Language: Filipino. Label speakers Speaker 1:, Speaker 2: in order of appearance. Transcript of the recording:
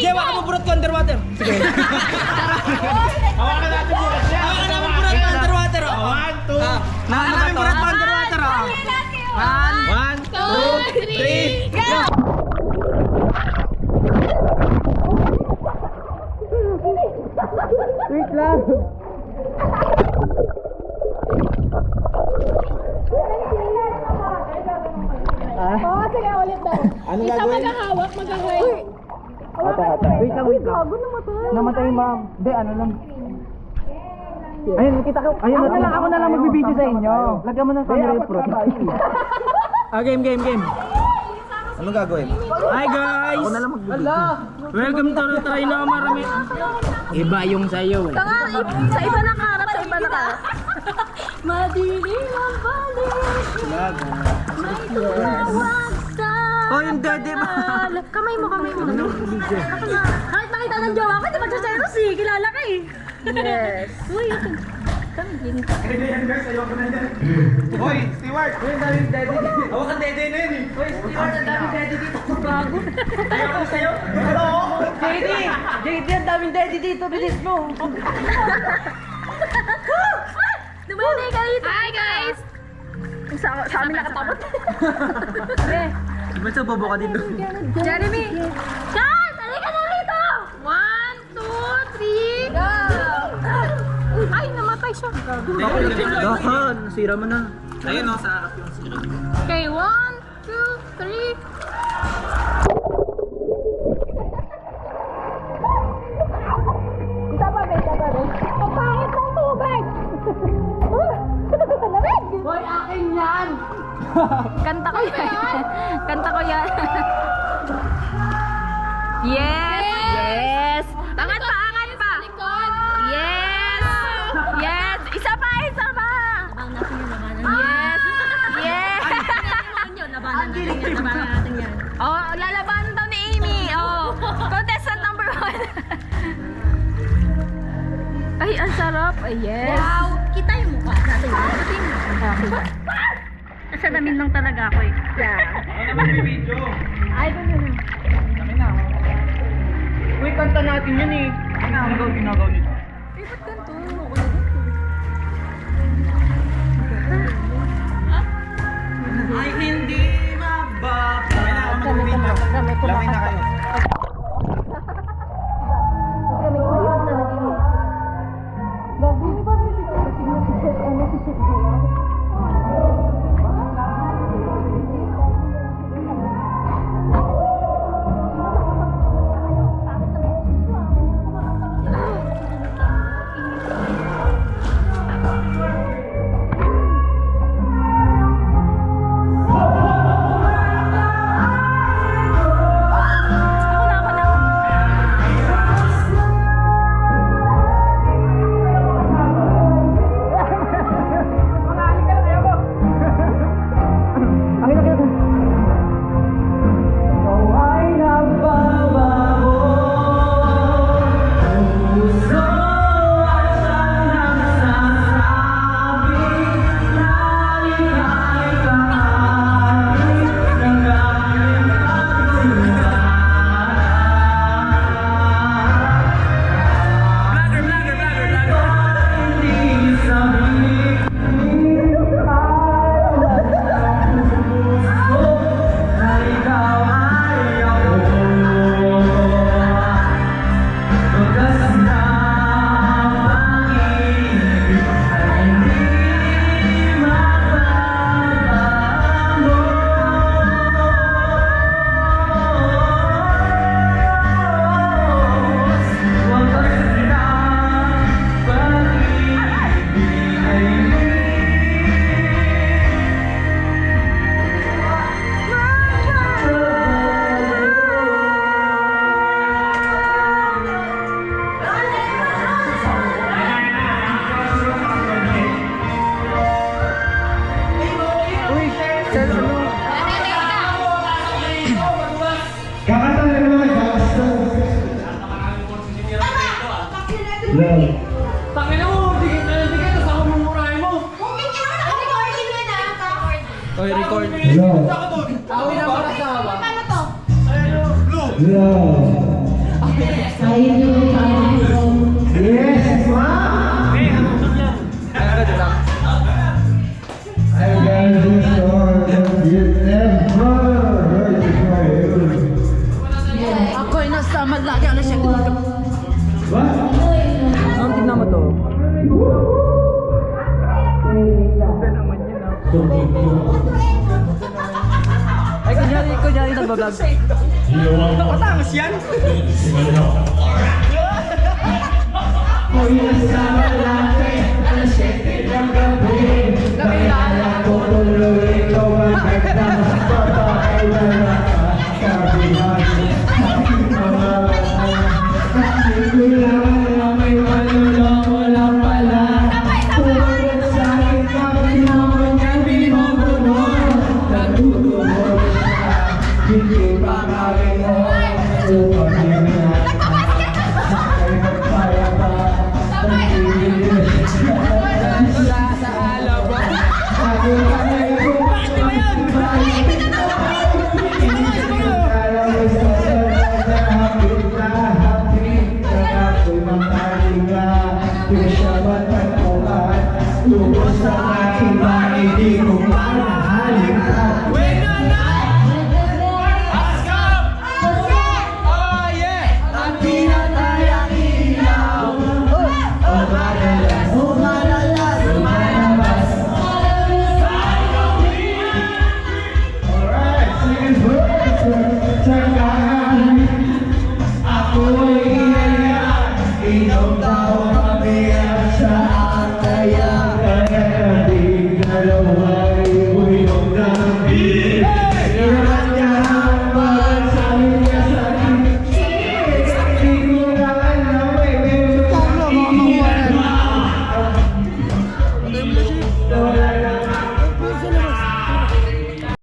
Speaker 1: Jewa ka mo burot ko underwater. Sige.
Speaker 2: Hawakan natin bukas yan.
Speaker 1: Hawakan namin burot ko underwater.
Speaker 2: 1, 2.
Speaker 1: Hawakan namin burot ko underwater. 1, 2, 3, go! Wait lang.
Speaker 3: Oo, sige ulit daw.
Speaker 2: Ano
Speaker 3: Isa
Speaker 2: gagawin?
Speaker 3: maghahawak, maghahawak.
Speaker 1: Wait lang, wait lang.
Speaker 3: Gago namatay.
Speaker 1: Namatay ma'am. Hindi, ano lang. Ayun, kita ko. Ayun, ako na lang magbibideo sa inyo. Lagyan mo ng camera yung pro. Game.
Speaker 2: Anong gagawin?
Speaker 1: Hi guys!
Speaker 2: Ako na lang magbibigay.
Speaker 1: Welcome to Try na Marami. Iba yung sayo.
Speaker 3: Tanga, sa iba na karap, sa iba na karap. Madilim ang balik. May tumawag sa...
Speaker 1: Oh, yung dede ba?
Speaker 3: Kamay mo. Kahit makita ng jowa ko, di ba siya serious eh. Kilala ka eh. Yes. Uy, ito. Kami din.
Speaker 2: Hoy, Stewart! Hoy, ang daming dede.
Speaker 1: Hawakan dede na yun eh.
Speaker 2: Hoy, Stewart, ang daming dede dito.
Speaker 3: Bago.
Speaker 2: Ayaw sa'yo. Hello?
Speaker 1: JD, ang daming dede dito. Bilis mo.
Speaker 3: Dumayo ka dito. Hi guys! Sa amin nakatakot.
Speaker 1: Ba't sa bobo ka dito?
Speaker 3: Jeremy! Sean! Halika na rito! 1, 2, 3, go! Ay, namatay siya.
Speaker 1: Dahan, nasira mo na.
Speaker 2: Ayun o, sa harap yung sila.
Speaker 3: Okay, 1, 2, 3. Isa pa, Ben. Ang pangit ng tubig! Lamig!
Speaker 1: Hoy, akin yan!
Speaker 3: Kanta ko yan. Kanta ko yan. Yes! Angat pa! Yes! Isa pa! Yes! Oh, lalabanan daw ni Amy. Oh, contestant number 1. Ay, ang sarap. Ay, yes.
Speaker 4: Wow! Kita yung mukha natin.
Speaker 3: Nasa namin lang talaga ako eh. Yeah.
Speaker 2: Ako naman may video.
Speaker 3: Ay, ganun.
Speaker 2: Kami na.
Speaker 1: Uy, kanta natin yun eh.
Speaker 2: Ano ang ginagaw nito?
Speaker 3: Eh, ba't ganito?
Speaker 1: Ay, hindi mababa.
Speaker 2: Kami na, ako mag-video. Lamay na kayo.
Speaker 1: Tangina mo, digit na digit, tapos ako mumurahin mo.
Speaker 2: Oy, record.
Speaker 1: Ako yung nakakasawa.
Speaker 2: Blue.
Speaker 5: Yes, ma'am! I got this song that you never heard before.
Speaker 3: Ako'y nasa malaga na siya.
Speaker 5: What?
Speaker 1: Ang tignan mo to. Ay, kunyari nagbablog.
Speaker 2: Matangos yan!
Speaker 5: Hindi pa kaya mo,